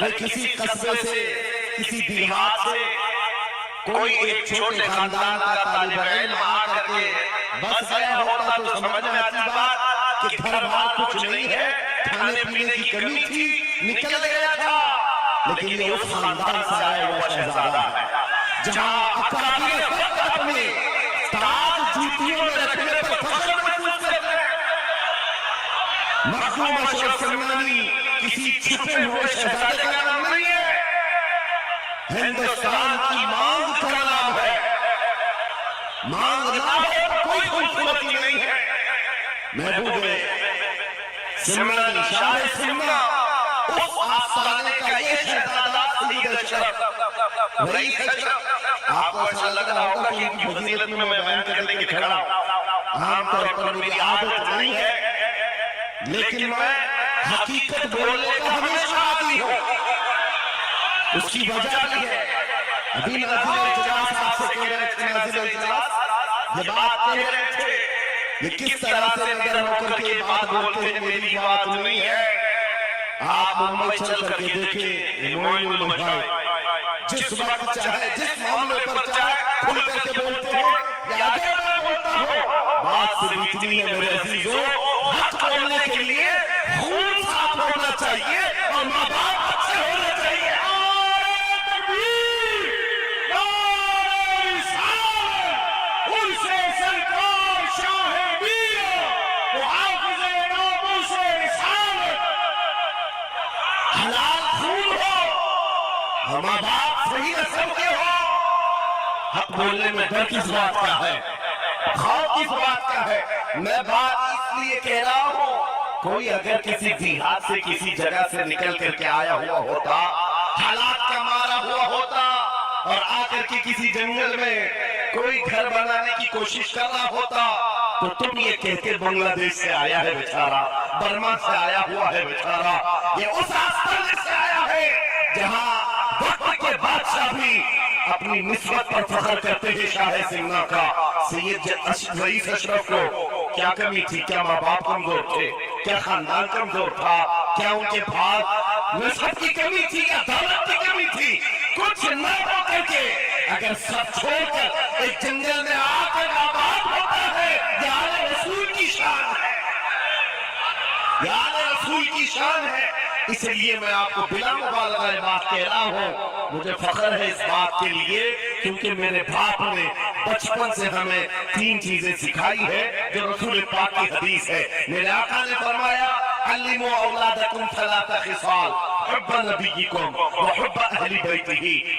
ارے کسی قصبے سے، کسی دیہات سے کوئی ایک چھوٹے خاندان کا طالب علم آ کر کے بس گیا ہوتا تو سمجھ میں آتی بات کہ گھر بار کچھ نہیں ہے، کھانے پینے کی کمی تھی، نکل گیا تھا۔ لیکن یہ اس خاندان سے آیا ہوا شہزادہ ہے جہاں اکابر فقط اپنے تاج جوتیوں میں رکھنے پر فخر محسوس کرتے ہیں۔ مخدوم اشرف سمنانی کسی چھپے ہوئے شہزادے کا نام نہیں ہے، ہندوستان کی مانگ کا نام ہے۔ مانگ نہ ہو تو کوئی خوبصورتی نہیں ہے۔ محبوب سمنانی، شاہ سمنا، اس آستانے کا یہ شہزادہ سید اشرف، رئیس اشرف۔ آپ کو ایسا لگ رہا ہوگا کہ ان کی فضیلت میں بیان کرنے کے کھڑا ہوں، عام طور پر میری عادت نہیں ہے، لیکن میں حقیقت بولنے کا ہمیشہ عادی ہوں۔ اس کی وجہ بھی ہے، ابھی ناظر اجلاس آپ سے کہہ رہے تھے، ناظر اجلاس یہ بات کہہ رہے تھے، یہ کس طرح سے نظر ہو کر کے بات بولتے ہیں، میری بات نہیں ہے۔ آپ ممبئی چل کر کے دیکھیں، موئن المجھائی جس وقت چاہے، جس معاملے پر چاہے کھل کر کے بولتے ہیں، یا اگر میں بولتا ہوں بات سے بیچنی ہے میرے عزیزوں، حق بولنے کے لیے خون صاف ہونا چاہیے اور ماں باپ اچھے ہونے چاہیے۔ حلال خون ہو، ماں باپ صحیح نسل کے ہو، حق بولنے میں ڈر کس بات کا ہے، خوف کس بات کا ہے؟ میں بات اس لیے کہہ رہا ہوں، کوئی اگر کسی دیہات سے، کسی جگہ سے نکل کر کے آیا ہوا ہوتا، حالات کا مارا ہوا ہوتا اور آ کر کے کسی جنگل میں کوئی گھر بنانے کی کوشش کر رہا ہوتا تو تم یہ کہتے بنگلہ دیش سے آیا ہے بیچارہ، برما سے آیا ہوا ہے بیچارہ، یہ اس آستانے سے آیا ہے جہاں وقت کے بادشاہ بھی اپنی نسبت پر فخر کرتے ہیں۔ شاہ سمنا کا سید رئیس اشرف کو کیا کمی تھی؟ کیا ماں باپ کمزور تھے؟ کیا خاندان کمزور تھا؟ کیا ان کے پاس نسب کی کمی تھی یا دولت کی کمی تھی؟ کچھ نہ ہو کر کے اگر سب چھوڑ کر ایک جنگل میں آ کر آباد ہوتا ہے، یہ آل رسول کی شان ہے، یہ آل رسول کی شان ہے۔ اس لیے میں آپ کو بلا مبالغہ بات کہہ رہا ہوں، مجھے فخر ہے اس بات کے لیے کیونکہ میرے باپ نے بچپن سے ہمیں 3 چیزیں سکھائی ہے جو رسول پاک کی حدیث ہے۔ میرے آقا نے فرمایا علموا اولادکم 3 خصال، حب نبیکم وحب اہل بیتہ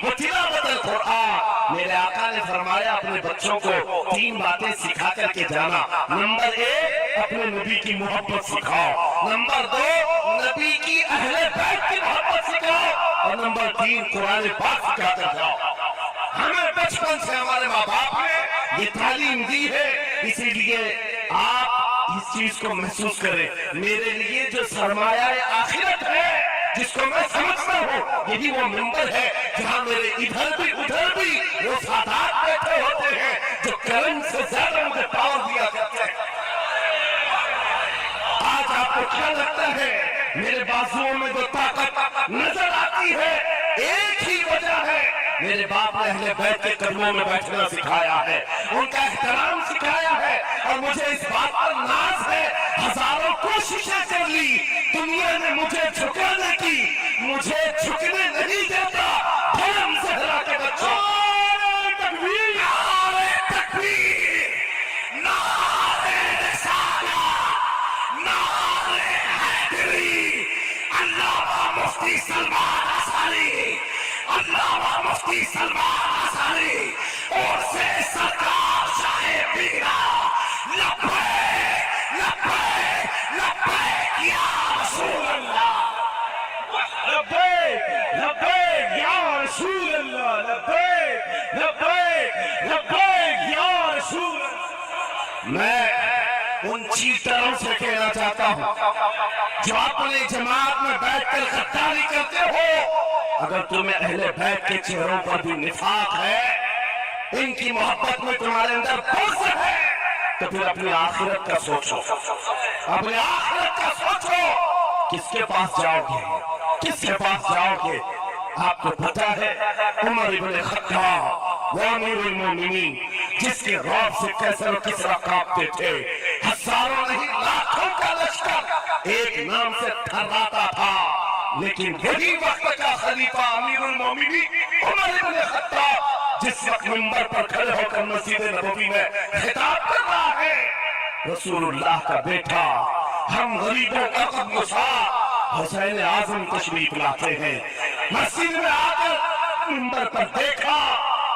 وتلاوت القرآن۔ میرے آقا نے فرمایا اپنے بچوں کو 3 باتیں سکھا کر کے جانا۔ نمبر 1 اپنے نبی کی محبت سکھاؤ، نمبر 2 نبی کی اہل بیت کی محبت سکھاؤ، اور نمبر 3 قرآن پاک سکھا کر جاؤ۔ ہمیں بچپن سے ہمارے ماں باپ نے یہ تعلیم دی ہے، اسی لیے آپ اس چیز کو محسوس کریں۔ میرے لیے جو سرمایہ آخرت ہے جس کو میں سمجھتا ہوں، یہی وہ منبر ہے جہاں میرے ادھر بھی ادھر بھی وہ سادات بیٹھے ہوتے ہیں جو کرم سے زیادہ مجھے پاور دیا کرتے ہیں۔ آج آپ کو کیا لگتا ہے میرے بازوؤں میں جو طاقت نظر آتی ہے، ایک ہی وجہ ہے، میرے باپ نے اہل بیت کے قدموں میں بیٹھنا سکھایا ہے، ان کا احترام سکھایا ہے، اور مجھے اس بات پر ناز ہے، ہزاروں کوششیں کر لی دنیا نے مجھے جھکانے کی، مجھے جھکنے نہیں دیتا۔ دھرم زہرا کے بچوں، تکبیر، نعرہ تکبیر، نعرہ رسالت، نعرہ حیدری، علامہ مفتی سلمان اصغری، علامہ مفتی سلمان اصغری، اور سے سرکار شاہ پیرا، لبیک لبیک لبیک یا رسول اللہ، لبیک لبیک یا رسول اللہ، لبیک لبیک لبیک یا رسول اللہ۔ میں ان چیٹروں سے کہنا چاہتا ہوں جو اپنے جماعت میں بیٹھ کر غداری کرتے ہو، اگر تمہیں اہل بیت کے چہروں پر بھی نفاق ہے، ان کی محبت میں تمہارے اندر بغض ہے، تو پھر اپنی آخرت کا سوچو، اپنی آخرت کا سوچو، کس کے پاس جاؤ گے، کس کے پاس جاؤ گے؟ آپ کو پتا ہے عمر ابن خطاب وہ امیر المومنین جس کے رعب سے کیسر و کسرا کانپتے تھے، ہزاروں نہیں لاکھوں کا لشکر ایک نام سے تھراتا تھا، لیکن وہی وقت کا خلیفہ امیر المومنین عمر ابن خطاب جس وقت منبر پر کھڑے ہو کر مسجد نبوی میں خطاب کر رہا ہے، رسول اللہ کا بیٹا ہم غریبوں کا قدوسا حسین اعظم تشریف لاتے ہیں، مسجد میں آ کر منبر پر دیکھا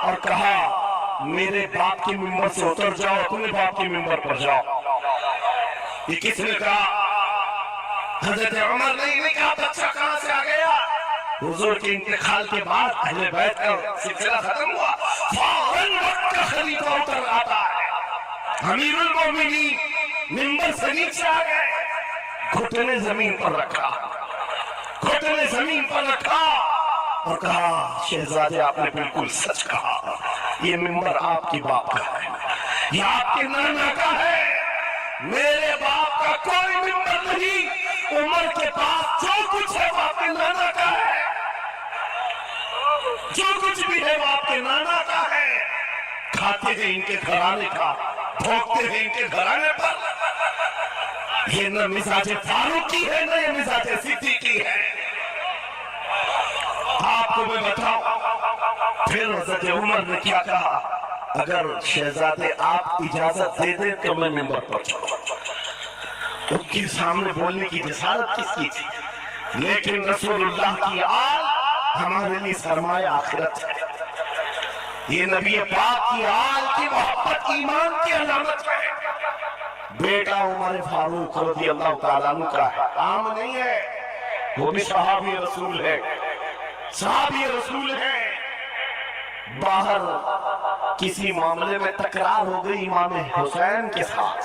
اور کہا میرے باپ کی منبر سے اتر جاؤ، اپنے باپ کی منبر پر جاؤ۔ یہ کس نے کہا؟ حضرت عمر نے کہا بچہ کہاں سے آ گیا؟ حضور کے انتقال کے بعد اہل بیت کا سلسلہ ختم ہوا، فوراً وقت کا خلیفہ اتر آتا ہے، امیر المومنین منبر سے نیچے آ گئے، گھٹنے زمین پر رکھا، گھٹنے زمین پر رکھا اور کہا شہزادے آپ نے بالکل سچ کہا، یہ منبر آپ کی باپ کا ہے، یہ آپ کے نانا کا ہے، میرے باپ کا کوئی منبر نہیں، عمر کے پاس جو کچھ ہے وہ آپ کے نانا کا ہے، جو کچھ بھی ہے وہ آپ کے نانا کا ہے، کھاتے ہیں ان کے گھرانے کا، بھوکتے ہیں ان کے گھرانے پر، یہ نہ مزاج فاروقی ہے نہ یہ مزاج صدیقی ہے۔ آپ کو میں بتاؤں پھر حضرت عمر نے کیا کہا، اگر شہزادے آپ اجازت دے دیں تو میں منبر پر چڑھوں۔ ان کے سامنے بولنے کی جسارت کس کی تھی؟ لیکن رسول اللہ کی آل ہمارے لیے سرمایہ آخرت ہے، یہ نبی پاک کی آل کی محبت ایمان کی علامت ہے۔ بیٹا عمر فاروق رضی اللہ تعالیٰ عنہ کا ہے، عام نہیں ہے، وہ بھی صحابی رسول ہے، صحابی رسول ہے۔ باہر کسی معاملے میں تکرار ہو گئی امام حسین کے ساتھ،